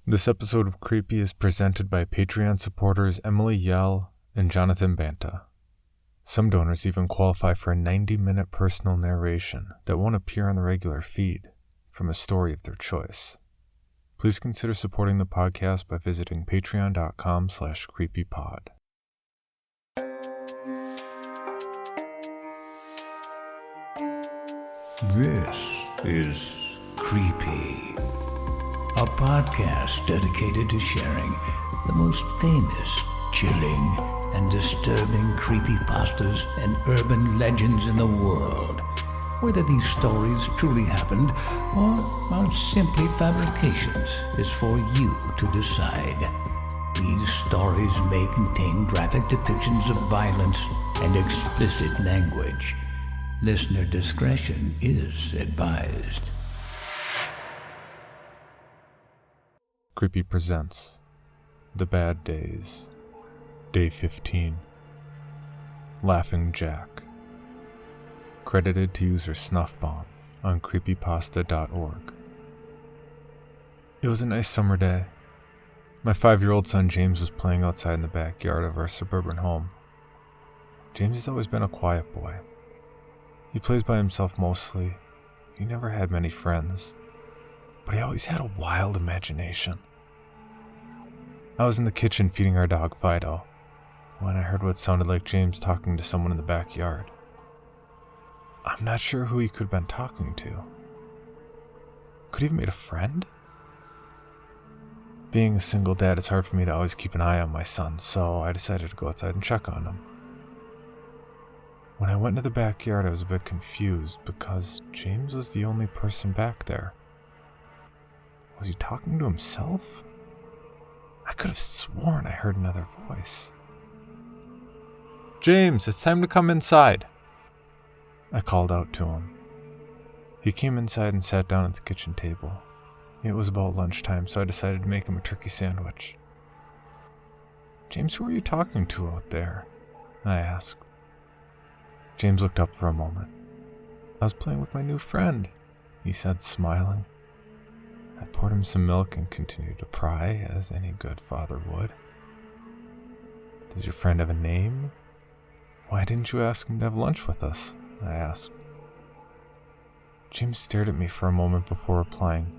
This episode of Creepy is presented by Patreon supporters Emily Yell and Jonathan Banta. Some donors even qualify for a 90-minute personal narration that won't appear on the regular feed from a story of their choice. Please consider supporting the podcast by visiting patreon.com/creepypod. This is Creepy, a podcast dedicated to sharing the most famous, chilling, and disturbing creepypastas and urban legends in the world. Whether these stories truly happened or are simply fabrications is for you to decide. These stories may contain graphic depictions of violence and explicit language. Listener discretion is advised. Creepy presents The Bad Days, Day 15, Laughing Jack. Credited to user SnuffBomb on creepypasta.org. It was a nice summer day. My 5-year-old son James was playing outside in the backyard of our suburban home. James has always been a quiet boy. He plays by himself mostly. He never had many friends, but he always had a wild imagination. I was in the kitchen feeding our dog Fido when I heard what sounded like James talking to someone in the backyard. I'm not sure who he could have been talking to. Could he have made a friend? Being a single dad, it's hard for me to always keep an eye on my son, so I decided to go outside and check on him. When I went into the backyard, I was a bit confused because James was the only person back there. Was he talking to himself? I could have sworn I heard another voice. "James, it's time to come inside," I called out to him. He came inside and sat down at the kitchen table. It was about lunchtime, so I decided to make him a turkey sandwich. "James, who are you talking to out there?" I asked. James looked up for a moment. "I was playing with my new friend," he said, smiling. I poured him some milk and continued to pry, as any good father would. "Does your friend have a name? Why didn't you ask him to have lunch with us?" I asked. James stared at me for a moment before replying,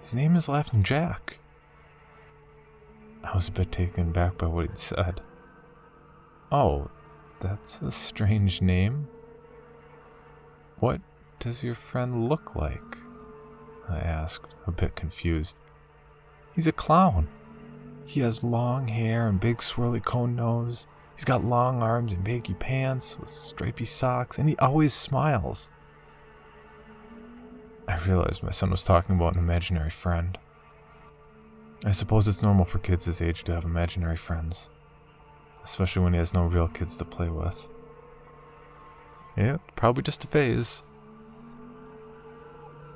"His name is Laughing Jack." I was a bit taken back by what he'd said. "Oh, that's a strange name. What does your friend look like?" I asked, a bit confused. "He's a clown. He has long hair and big swirly cone nose. He's got long arms and baggy pants with stripy socks, and he always smiles." I realized my son was talking about an imaginary friend. I suppose it's normal for kids his age to have imaginary friends, especially when he has no real kids to play with. Yeah, probably just a phase.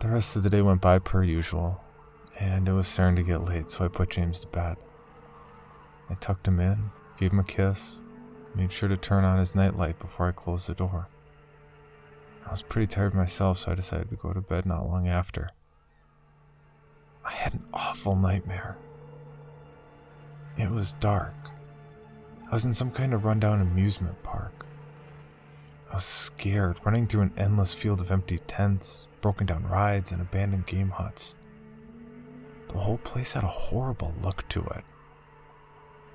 The rest of the day went by per usual, and it was starting to get late, so I put James to bed. I tucked him in, gave him a kiss, made sure to turn on his nightlight before I closed the door. I was pretty tired myself, so I decided to go to bed not long after. I had an awful nightmare. It was dark. I was in some kind of rundown amusement park. I was scared, running through an endless field of empty tents, broken down rides, and abandoned game huts. The whole place had a horrible look to it.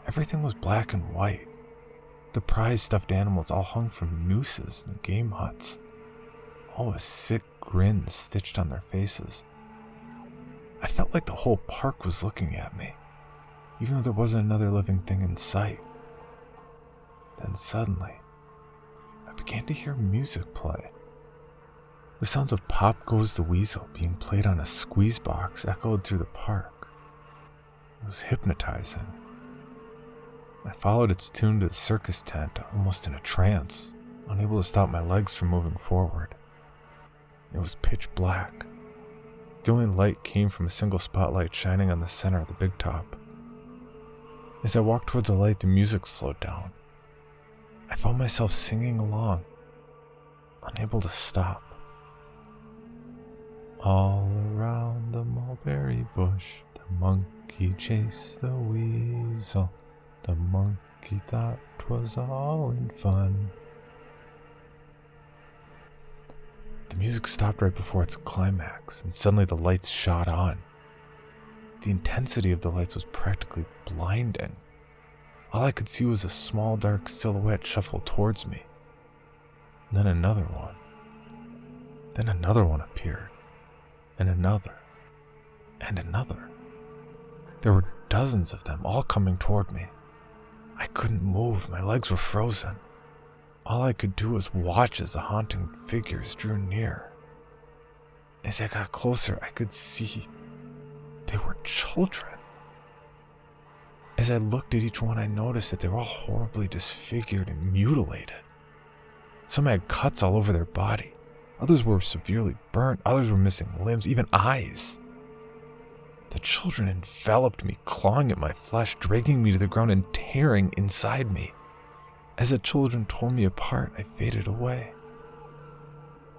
Everything was black and white. The prized stuffed animals all hung from nooses in the game huts, all with sick grins stitched on their faces. I felt like the whole park was looking at me, even though there wasn't another living thing in sight. Then suddenly, I began to hear music play. The sounds of Pop Goes the Weasel being played on a squeeze box echoed through the park. It was hypnotizing. I followed its tune to the circus tent, almost in a trance, unable to stop my legs from moving forward. It was pitch black. The only light came from a single spotlight shining on the center of the big top. As I walked towards the light, the music slowed down. I found myself singing along, unable to stop. All around the mulberry bush, the The monkey chased the weasel. The monkey thought 'twas all in fun. The music stopped right before its climax, and suddenly the lights shot on. The intensity of the lights was practically blinding. All I could see was a small dark silhouette shuffle towards me. And then another one. Then another one appeared. And another. And another. There were dozens of them, all coming toward me. I couldn't move, my legs were frozen. All I could do was watch as the haunting figures drew near. As I got closer, I could see they were children. As I looked at each one, I noticed that they were all horribly disfigured and mutilated. Some had cuts all over their body. Others were severely burnt. Others were missing limbs, even eyes. The children enveloped me, clawing at my flesh, dragging me to the ground and tearing inside me. As the children tore me apart, I faded away.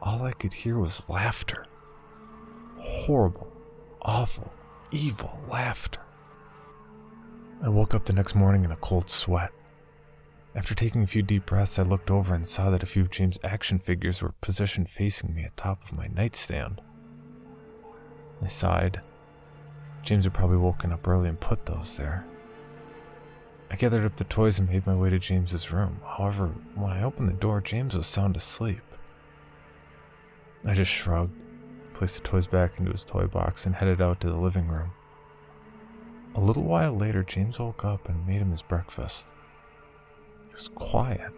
All I could hear was laughter. Horrible, awful, evil laughter. I woke up the next morning in a cold sweat. After taking a few deep breaths, I looked over and saw that a few of James' action figures were positioned facing me atop of my nightstand. I sighed. James had probably woken up early and put those there. I gathered up the toys and made my way to James's room. However, when I opened the door, James was sound asleep. I just shrugged, placed the toys back into his toy box, and headed out to the living room. A little while later, James woke up and made him his breakfast. He was quiet,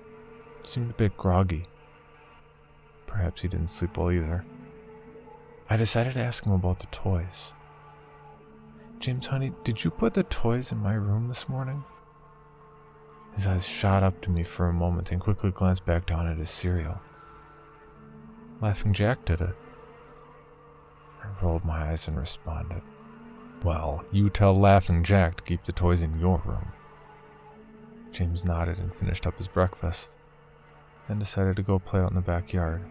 seemed a bit groggy. Perhaps he didn't sleep well either. I decided to ask him about the toys. "James, honey, did you put the toys in my room this morning?" His eyes shot up to me for a moment and quickly glanced back down at his cereal. "Laughing Jack did it." I rolled my eyes and responded, "Well, you tell Laughing Jack to keep the toys in your room." James nodded and finished up his breakfast, then decided to go play out in the backyard.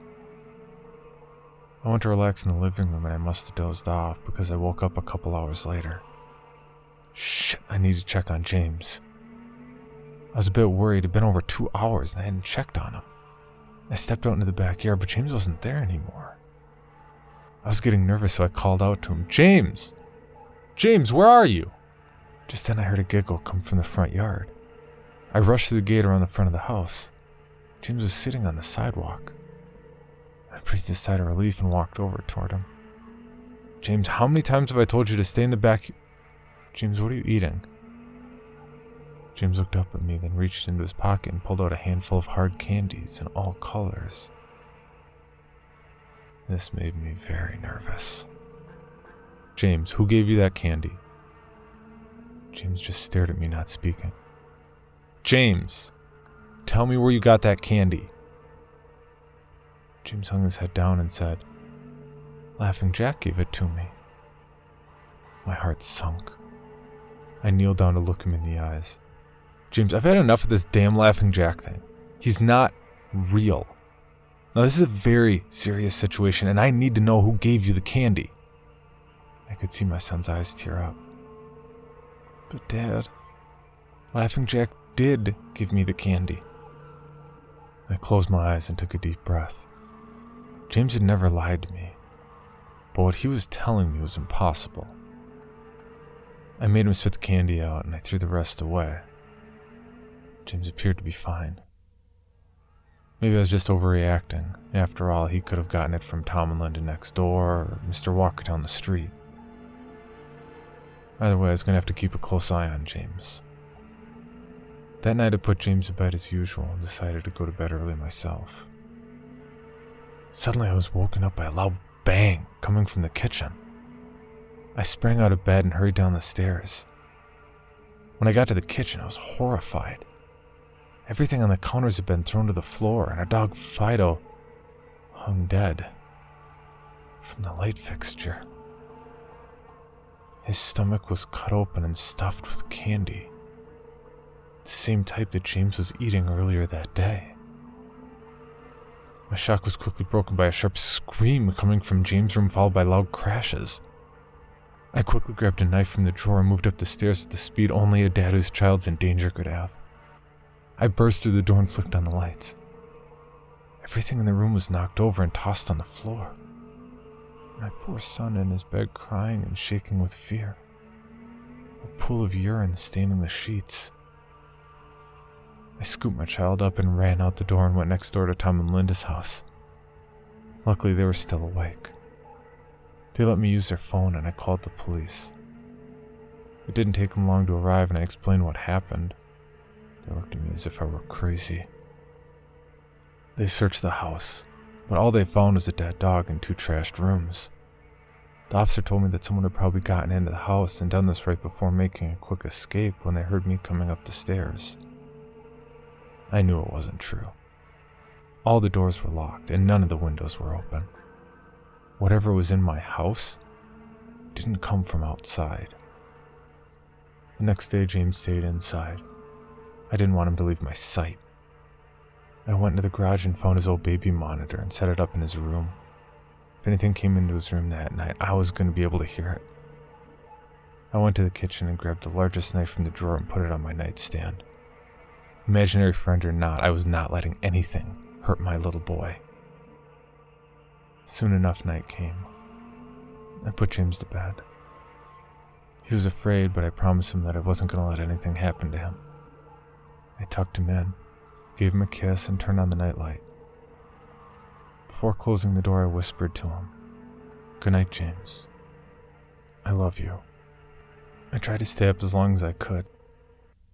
I went to relax in the living room and I must have dozed off because I woke up a couple hours later. Shit, I need to check on James. I was a bit worried. It had been over 2 hours and I hadn't checked on him. I stepped out into the backyard, but James wasn't there anymore. I was getting nervous, so I called out to him, "James! James, where are you?" Just then I heard a giggle come from the front yard. I rushed through the gate around the front of the house. James was sitting on the sidewalk. I breathed a sigh of relief and walked over toward him. "James, how many times have I told you to stay in the back?" "James, what are you eating?" James looked up at me, then reached into his pocket and pulled out a handful of hard candies in all colors. This made me very nervous. "James, who gave you that candy?" James just stared at me, not speaking. "James, tell me where you got that candy." James hung his head down and said, "Laughing Jack gave it to me." My heart sunk. I kneeled down to look him in the eyes. "James, I've had enough of this damn Laughing Jack thing. He's not real. Now this is a very serious situation and I need to know who gave you the candy." I could see my son's eyes tear up. "But Dad, Laughing Jack did give me the candy." I closed my eyes and took a deep breath. James had never lied to me, but what he was telling me was impossible. I made him spit the candy out and I threw the rest away. James appeared to be fine. Maybe I was just overreacting. After all, he could have gotten it from Tom and Linda next door or Mr. Walker down the street. Either way, I was going to have to keep a close eye on James. That night I put James to bed as usual and decided to go to bed early myself. Suddenly I was woken up by a loud bang coming from the kitchen. I sprang out of bed and hurried down the stairs. When I got to the kitchen, I was horrified. Everything on the counters had been thrown to the floor, and our dog Fido hung dead from the light fixture. His stomach was cut open and stuffed with candy, the same type that James was eating earlier that day. My shock was quickly broken by a sharp scream coming from James' room, followed by loud crashes. I quickly grabbed a knife from the drawer and moved up the stairs with the speed only a dad whose child's in danger could have. I burst through the door and flicked on the lights. Everything in the room was knocked over and tossed on the floor. My poor son in his bed crying and shaking with fear. A pool of urine staining the sheets. I scooped my child up and ran out the door and went next door to Tom and Linda's house. Luckily, they were still awake. They let me use their phone and I called the police. It didn't take them long to arrive and I explained what happened. They looked at me as if I were crazy. They searched the house, but all they found was a dead dog and 2 trashed rooms. The officer told me that someone had probably gotten into the house and done this right before making a quick escape when they heard me coming up the stairs. I knew it wasn't true. All the doors were locked and none of the windows were open. Whatever was in my house didn't come from outside. The next day, James stayed inside. I didn't want him to leave my sight. I went into the garage and found his old baby monitor and set it up in his room. If anything came into his room that night, I was going to be able to hear it. I went to the kitchen and grabbed the largest knife from the drawer and put it on my nightstand. Imaginary friend or not, I was not letting anything hurt my little boy. Soon enough, night came. I put James to bed. He was afraid, but I promised him that I wasn't going to let anything happen to him. I tucked him in, gave him a kiss, and turned on the nightlight. Before closing the door, I whispered to him, "Good night, James. I love you." I tried to stay up as long as I could,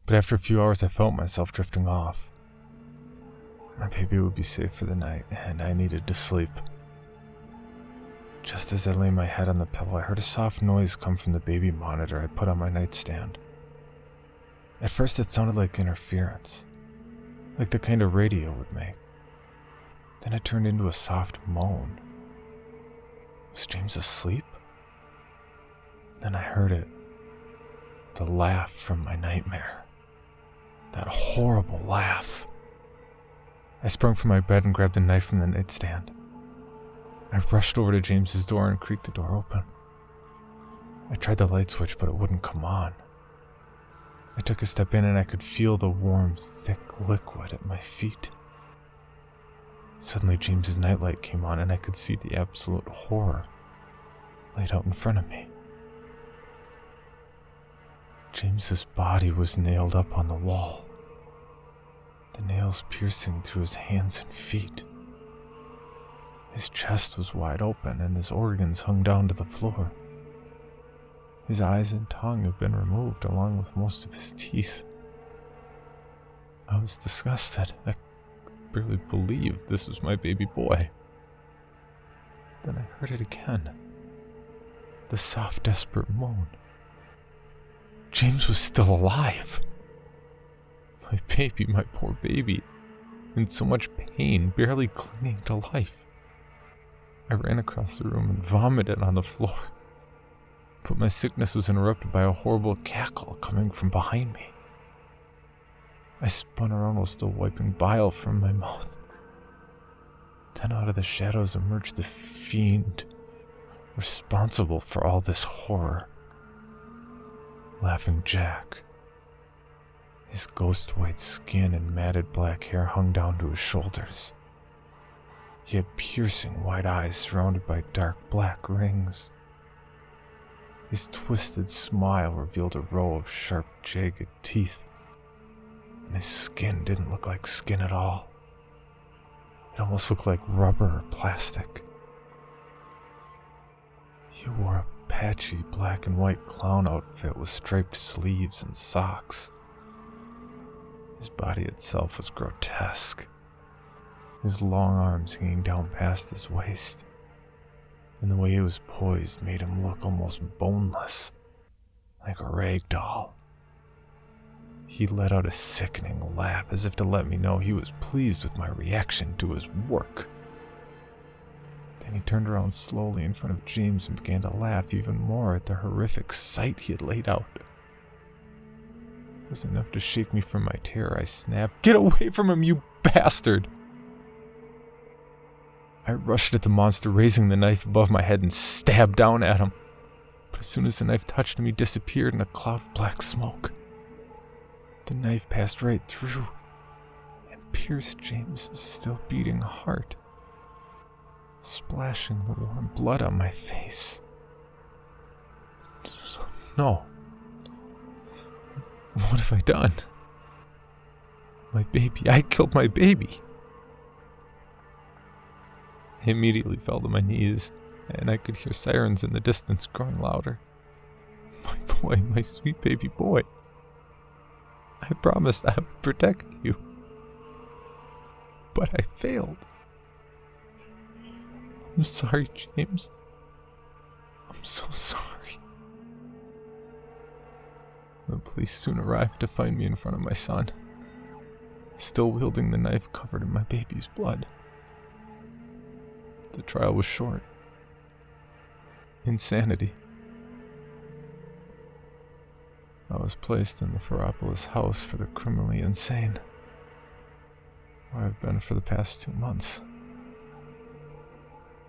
but after a few hours I felt myself drifting off. My baby would be safe for the night, and I needed to sleep. Just as I lay my head on the pillow, I heard a soft noise come from the baby monitor I put on my nightstand. At first it sounded like interference, like the kind a radio would make. Then it turned into a soft moan. Was James asleep? Then I heard it. The laugh from my nightmare. That horrible laugh. I sprung from my bed and grabbed a knife from the nightstand. I rushed over to James's door and creaked the door open. I tried the light switch, but it wouldn't come on. I took a step in and I could feel the warm, thick liquid at my feet. Suddenly, James's nightlight came on and I could see the absolute horror laid out in front of me. James's body was nailed up on the wall, the nails piercing through his hands and feet. His chest was wide open and his organs hung down to the floor. His eyes and tongue had been removed along with most of his teeth. I was disgusted. I barely believed this was my baby boy. Then I heard it again. The soft, desperate moan. James was still alive. My baby, my poor baby, in so much pain, barely clinging to life. I ran across the room and vomited on the floor, but my sickness was interrupted by a horrible cackle coming from behind me. I spun around while still wiping bile from my mouth. Then out of the shadows emerged the fiend responsible for all this horror. Laughing Jack. His ghost-white skin and matted black hair hung down to his shoulders. He had piercing white eyes surrounded by dark black rings. His twisted smile revealed a row of sharp, jagged teeth, and his skin didn't look like skin at all. It almost looked like rubber or plastic. He wore a patchy black and white clown outfit with striped sleeves and socks. His body itself was grotesque, his long arms hanging down past his waist, and the way he was poised made him look almost boneless, like a rag doll. He let out a sickening laugh as if to let me know he was pleased with my reaction to his work. Then he turned around slowly in front of James and began to laugh even more at the horrific sight he had laid out. It was enough to shake me from my terror. I snapped, "Get away from him, you bastard!" I rushed at the monster, raising the knife above my head and stabbed down at him. But as soon as the knife touched him, he disappeared in a cloud of black smoke. The knife passed right through and pierced James's still beating heart, splashing the warm blood on my face. No. What have I done? My baby. I killed my baby. I immediately fell to my knees, and I could hear sirens in the distance growing louder. My boy, my sweet baby boy. I promised I would protect you. But I failed. I'm sorry, James. I'm so sorry. The police soon arrived to find me in front of my son, still wielding the knife covered in my baby's blood. The trial was short. Insanity. I was placed in the Ferropolis house for the criminally insane, where I've been for the past 2 months.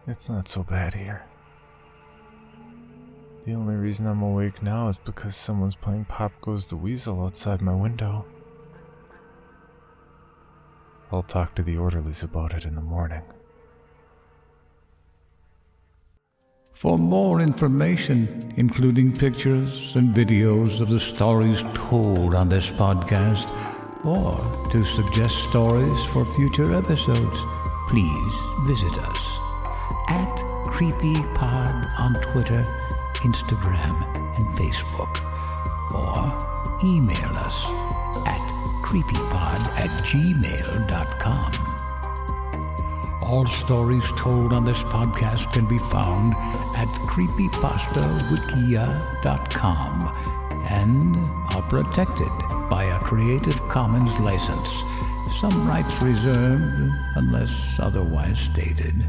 It's not so bad here. The only reason I'm awake now is because someone's playing Pop Goes the Weasel outside my window. I'll talk to the orderlies about it in the morning. For more information, including pictures and videos of the stories told on this podcast, or to suggest stories for future episodes, please visit us at CreepyPod on Twitter, Instagram, and Facebook, or email us at creepypod@gmail.com. All stories told on this podcast can be found at creepypastawikia.com and are protected by a Creative Commons license. Some rights reserved unless otherwise stated.